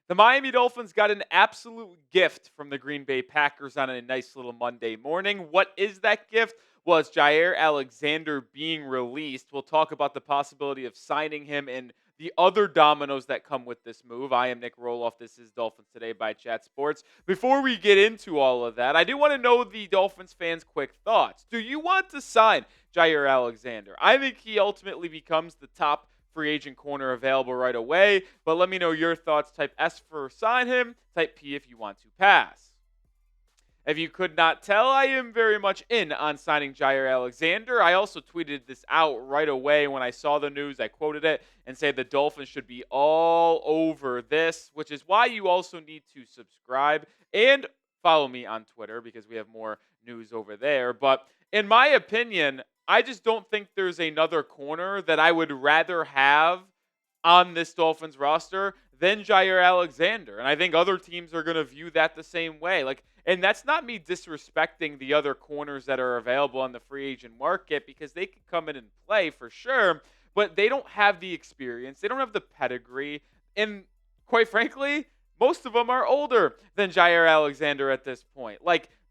The Miami Dolphins got an absolute gift from the Green Bay Packers on a nice little Monday morning. What is that gift? Well, it's Jaire Alexander being released. We'll talk about the possibility of signing him and the other dominoes that come with this move. I am Nic Rohloff. This is Dolphins Today by Chat Sports. Before we get into all of that, I do want to know the Dolphins fans' quick thoughts. Do you want to sign Jaire Alexander? I think he ultimately becomes the top free agent corner available right away. But let me know your thoughts. Type S for sign him. Type P if you want to pass. If you could not tell, I am very much in on signing Jaire Alexander. I also tweeted this out right away when I saw the news. I quoted it and said the Dolphins should be all over this, which is why you also need to subscribe and follow me on Twitter because we have more news over there. But in my opinion, I just don't think there's another corner that I would rather have on this Dolphins roster than Jaire Alexander. And I think other teams are going to view that the same way. And that's not me disrespecting the other corners that are available on the free agent market because they could come in and play for sure, but they don't have the experience. They don't have the pedigree. And quite frankly, most of them are older than Jaire Alexander at this point.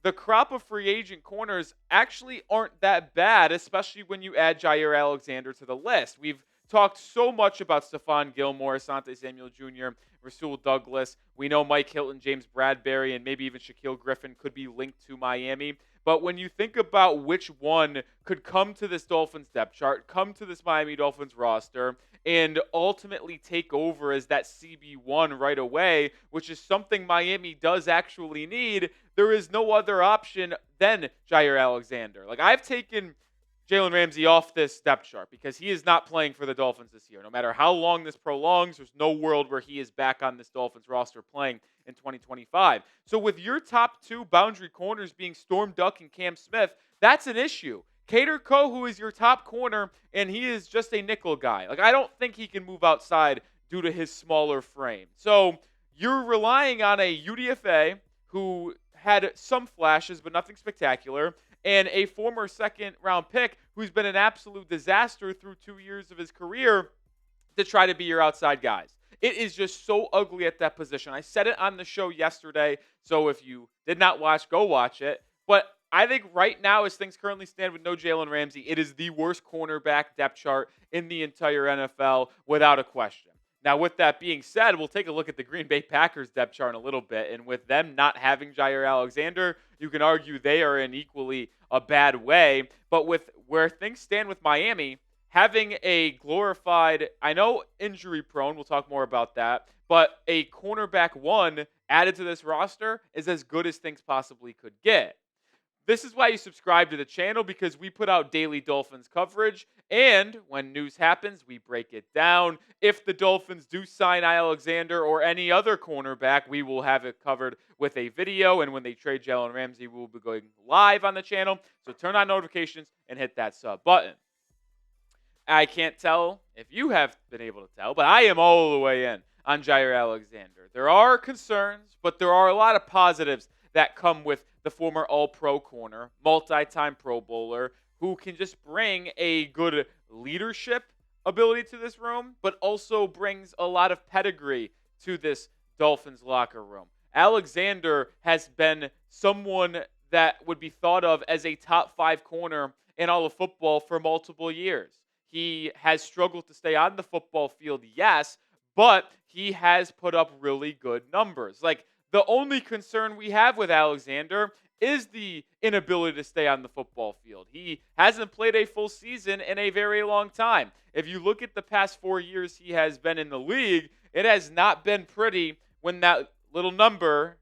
The crop of free agent corners actually aren't that bad, especially when you add Jaire Alexander to the list. We've talked so much about Stephon Gilmore, Asante Samuel Jr., Rasul Douglas. We know Mike Hilton, James Bradbury, and maybe even Shaquille Griffin could be linked to Miami. But when you think about which one could come to this Dolphins depth chart, come to this Miami Dolphins roster, and ultimately take over as that CB1 right away, which is something Miami does actually need, there is no other option than Jaire Alexander. I've taken Jalen Ramsey off this depth chart because he is not playing for the Dolphins this year. No matter how long this prolongs, there's no world where he is back on this Dolphins roster playing in 2025. So with your top two boundary corners being Storm Duck and Cam Smith, that's an issue. Kader Kohou is your top corner, and he is just a nickel guy. I don't think he can move outside due to his smaller frame. So you're relying on a UDFA who had some flashes, but nothing spectacular, and a former second-round pick who's been an absolute disaster through 2 years of his career to try to be your outside guys. It is just so ugly at that position. I said it on the show yesterday, so if you did not watch, go watch it. But I think right now, as things currently stand with no Jalen Ramsey, it is the worst cornerback depth chart in the entire NFL without a question. Now, with that being said, we'll take a look at the Green Bay Packers depth chart in a little bit. And with them not having Jaire Alexander, you can argue they are in equally a bad way. But with where things stand with Miami, having a glorified, I know injury prone, we'll talk more about that, but a cornerback one added to this roster is as good as things possibly could get. This is why you subscribe to the channel, because we put out daily Dolphins coverage, and when news happens, we break it down. If the Dolphins do sign Alexander or any other cornerback, we will have it covered with a video, and when they trade Jalen Ramsey, we will be going live on the channel. So turn on notifications and hit that sub button. I can't tell if you have been able to tell, but I am all the way in on Jaire Alexander. There are concerns, but there are a lot of positives that come with the former All-Pro corner, multi-time Pro Bowler, who can just bring a good leadership ability to this room, but also brings a lot of pedigree to this Dolphins locker room. Alexander has been someone that would be thought of as a top 5 corner in all of football for multiple years. He has struggled to stay on the football field, yes, but he has put up really good numbers. The only concern we have with Alexander is the inability to stay on the football field. He hasn't played a full season in a very long time. If you look at the past 4 years he has been in the league, it has not been pretty when that little number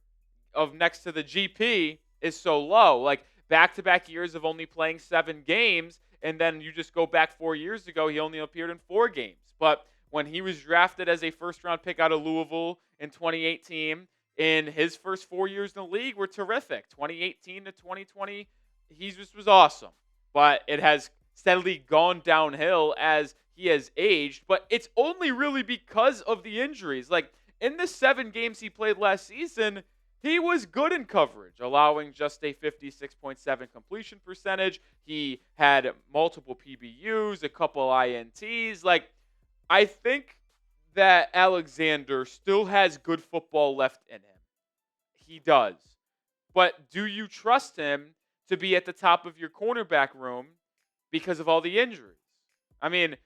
of next to the GP is so low. Back-to-back years of only playing 7 games, and then you just go back 4 years ago, he only appeared in 4 games. But when he was drafted as a first-round pick out of Louisville in 2018, in his first 4 years in the league were terrific. 2018 to 2020, he just was awesome. But it has steadily gone downhill as he has aged. But it's only really because of the injuries. In the 7 games he played last season, he was good in coverage, allowing just a 56.7 completion percentage. He had multiple PBUs, a couple INTs. I think that Alexander still has good football left in him. He does. But do you trust him to be at the top of your cornerback room because of all the injuries? I mean,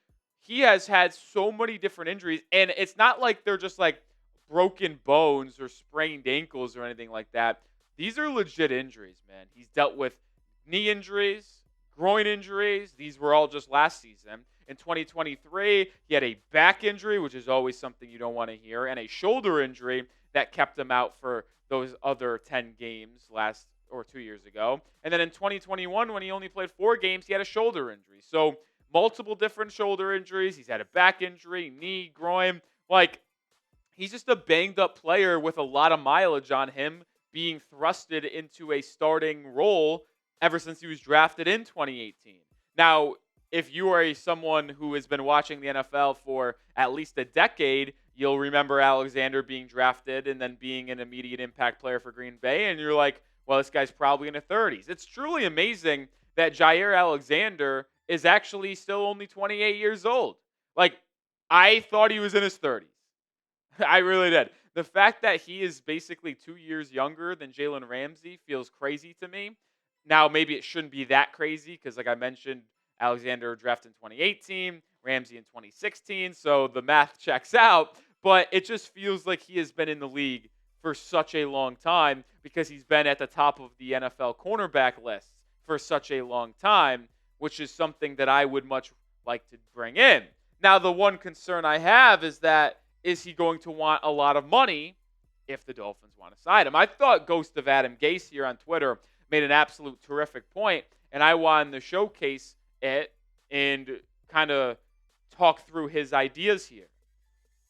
he has had so many different injuries, and it's not like they're just like broken bones or sprained ankles or anything like that. These are legit injuries, man. He's dealt with knee injuries, groin injuries. These were all just last season. In 2023, he had a back injury, which is always something you don't want to hear, and a shoulder injury that kept him out for those other 10 games last or 2 years ago. And then in 2021, when he only played 4 games, he had a shoulder injury. So multiple different shoulder injuries. He's had a back injury, knee, groin. Like, he's just a banged up player with a lot of mileage on him being thrusted into a starting role ever since he was drafted in 2018. Now, if you are someone who has been watching the NFL for at least a decade, you'll remember Alexander being drafted and then being an immediate impact player for Green Bay. And you're like, well, this guy's probably in the 30s. It's truly amazing that Jaire Alexander is actually still only 28 years old. Like, I thought he was in his 30s. I really did. The fact that he is basically 2 years younger than Jalen Ramsey feels crazy to me. Now, maybe it shouldn't be that crazy because, like I mentioned, Alexander drafted in 2018, Ramsey in 2016, so the math checks out. But it just feels like he has been in the league for such a long time because he's been at the top of the NFL cornerback lists for such a long time, which is something that I would much like to bring in. Now, the one concern I have is he going to want a lot of money if the Dolphins want to sign him? I thought Ghost of Adam Gase here on Twitter made an absolute terrific point, and I wanted to showcase it and kind of talk through his ideas here.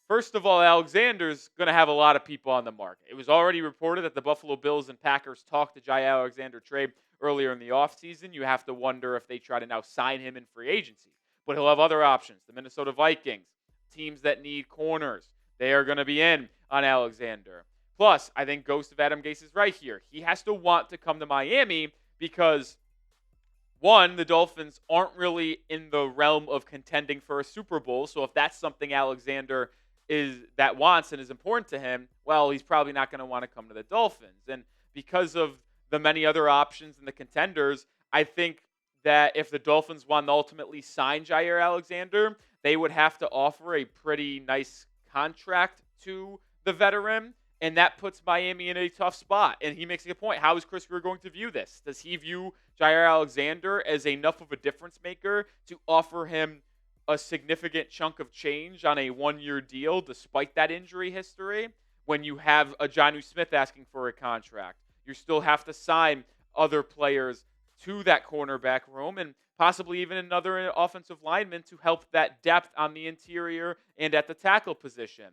First of all, Alexander's going to have a lot of people on the market. It was already reported that the Buffalo Bills and Packers talked to Jaire Alexander trade earlier in the offseason. You have to wonder if they try to now sign him in free agency. But he'll have other options. The Minnesota Vikings, teams that need corners, they are going to be in on Alexander. Plus, I think Ghost of Adam Gase is right here. He has to want to come to Miami because, one, the Dolphins aren't really in the realm of contending for a Super Bowl. So if that's something Alexander wants and is important to him, well, he's probably not going to want to come to the Dolphins. And because of the many other options and the contenders, I think that if the Dolphins want to ultimately sign Jaire Alexander, they would have to offer a pretty nice contract to the veteran, and that puts Miami in a tough spot. And he makes a good point. How is Chris Greer going to view this? Does he view Jaire Alexander as enough of a difference maker to offer him a significant chunk of change on a one-year deal despite that injury history? When you have a Jonnu Smith asking for a contract, you still have to sign other players to that cornerback room and possibly even another offensive lineman to help that depth on the interior and at the tackle position.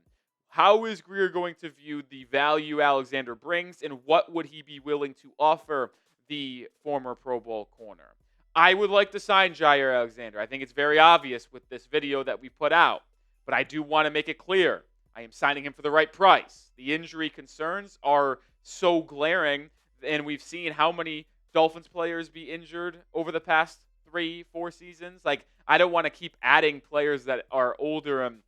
How is Greer going to view the value Alexander brings, and what would he be willing to offer the former Pro Bowl corner? I would like to sign Jaire Alexander. I think it's very obvious with this video that we put out, but I do want to make it clear. I am signing him for the right price. The injury concerns are so glaring, and we've seen how many Dolphins players be injured over the past 3-4 seasons. Like, I don't want to keep adding players that are older and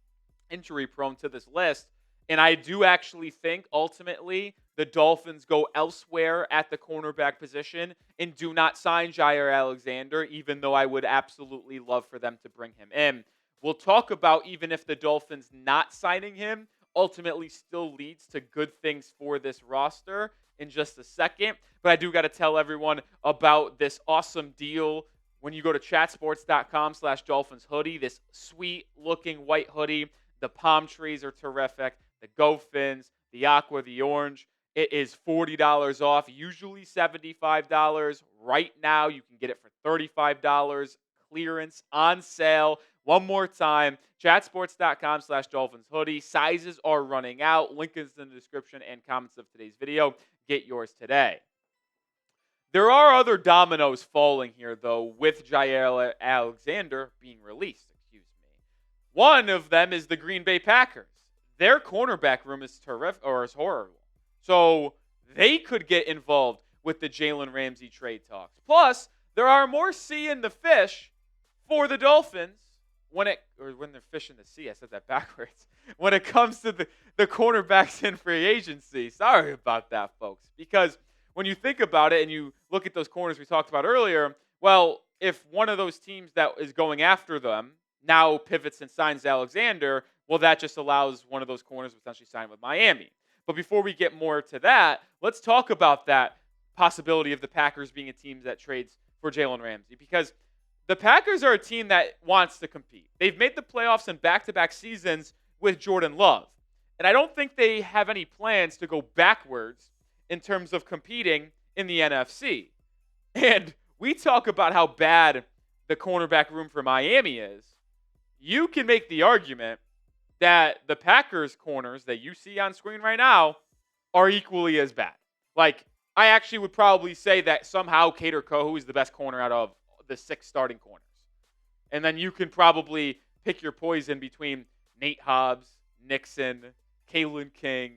injury prone to this list. And I do actually think ultimately the Dolphins go elsewhere at the cornerback position and do not sign Jaire Alexander, even though I would absolutely love for them to bring him in. We'll talk about even if the Dolphins not signing him ultimately still leads to good things for this roster in just a second. But I do got to tell everyone about this awesome deal when you go to chatsports.com/Dolphins hoodie, this sweet looking white hoodie. The palm trees are terrific. The Go Fins, the aqua, the orange. It is $40 off, usually $75. Right now, you can get it for $35. Clearance on sale. One more time, chatsports.com/Dolphins hoodie. Sizes are running out. Link is in the description and comments of today's video. Get yours today. There are other dominoes falling here, though, with Jaire Alexander being released. One of them is the Green Bay Packers. Their cornerback room is terrific, or is horrible. So they could get involved with the Jalen Ramsey trade talks. Plus, there are more sea in the fish for the Dolphins when they're fishing the sea, I said that backwards. When it comes to the cornerbacks in free agency, sorry about that, folks. Because when you think about it and you look at those corners we talked about earlier, well, if one of those teams that is going after them now pivots and signs Alexander, well, that just allows one of those corners to potentially sign with Miami. But before we get more to that, let's talk about that possibility of the Packers being a team that trades for Jalen Ramsey, because the Packers are a team that wants to compete. They've made the playoffs in back-to-back seasons with Jordan Love. And I don't think they have any plans to go backwards in terms of competing in the NFC. And we talk about how bad the cornerback room for Miami is. You can make the argument that the Packers corners that you see on screen right now are equally as bad. Like, I actually would probably say that somehow Kader Kohou is the best corner out of the 6 starting corners. And then you can probably pick your poison between Nate Hobbs, Nixon, Kalen King,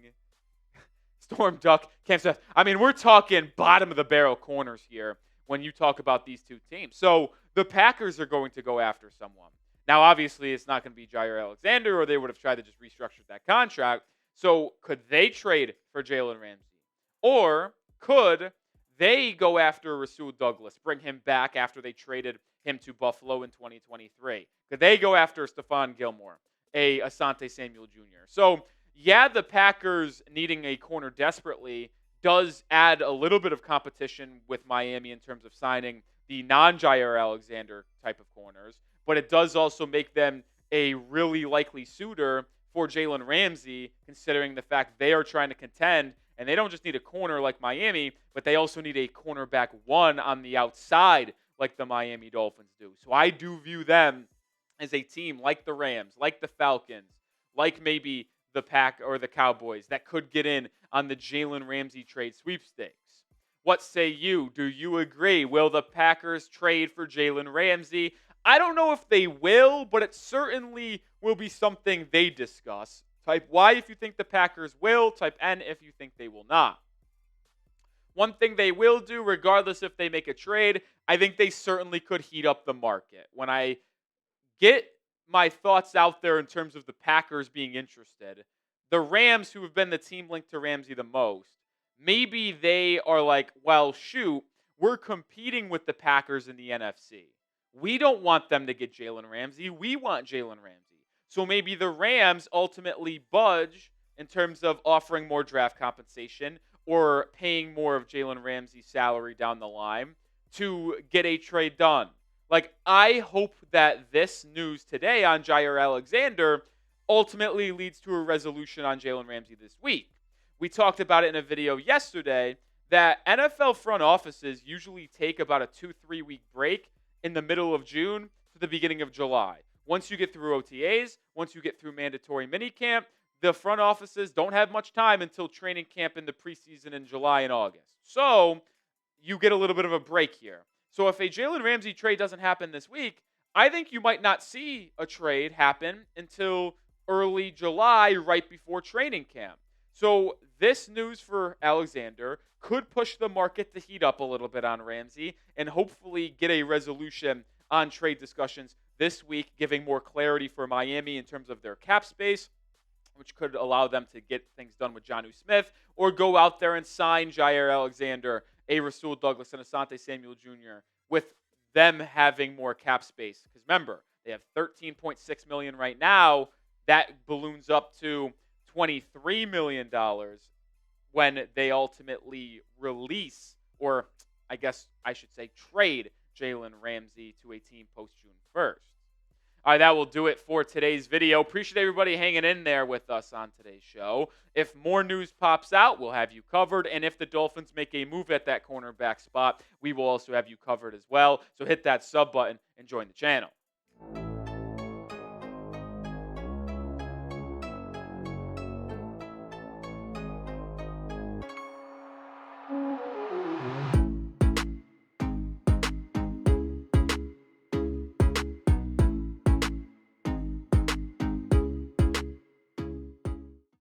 Storm Duck, Cam Smith. I mean, we're talking bottom of the barrel corners here when you talk about these two teams. So the Packers are going to go after someone. Now, obviously, it's not going to be Jaire Alexander, or they would have tried to just restructure that contract. So could they trade for Jalen Ramsey? Or could they go after Rasul Douglas, bring him back after they traded him to Buffalo in 2023? Could they go after Stephon Gilmore, a Asante Samuel Jr.? So, yeah, the Packers needing a corner desperately does add a little bit of competition with Miami in terms of signing the non-Jaire Alexander type of corners, but it does also make them a really likely suitor for Jalen Ramsey, considering the fact they are trying to contend, and they don't just need a corner like Miami, but they also need a cornerback one on the outside like the Miami Dolphins do. So I do view them as a team like the Rams, like the Falcons, like maybe the Pack or the Cowboys that could get in on the Jalen Ramsey trade sweepstakes. What say you? Do you agree? Will the Packers trade for Jalen Ramsey? I don't know if they will, but it certainly will be something they discuss. Type Y if you think the Packers will. Type N if you think they will not. One thing they will do, regardless if they make a trade, I think they certainly could heat up the market. When I get my thoughts out there in terms of the Packers being interested, the Rams, who have been the team linked to Ramsey the most, maybe they are like, well, shoot, we're competing with the Packers in the NFC. We don't want them to get Jalen Ramsey. We want Jalen Ramsey. So maybe the Rams ultimately budge in terms of offering more draft compensation or paying more of Jalen Ramsey's salary down the line to get a trade done. Like, I hope that this news today on Jaire Alexander ultimately leads to a resolution on Jalen Ramsey this week. We talked about it in a video yesterday that NFL front offices usually take about a 2-3 week break in the middle of June to the beginning of July. Once you get through OTAs, once you get through mandatory minicamp, the front offices don't have much time until training camp in the preseason in July and August. So you get a little bit of a break here. So if a Jalen Ramsey trade doesn't happen this week, I think you might not see a trade happen until early July, right before training camp. So this news for Alexander could push the market to heat up a little bit on Ramsey and hopefully get a resolution on trade discussions this week, giving more clarity for Miami in terms of their cap space, which could allow them to get things done with Jonnu Smith or go out there and sign Jaire Alexander, a Rasul Douglas, and Asante Samuel Jr. with them having more cap space. Because remember, they have $13.6 million right now. That balloons up to $23 million when they ultimately release, or I guess I should say trade, Jalen Ramsey to a team post-June 1st. All right, that will do it for today's video. Appreciate everybody hanging in there with us on today's show. If more news pops out, we'll have you covered. And if the Dolphins make a move at that cornerback spot, we will also have you covered as well. So hit that sub button and join the channel.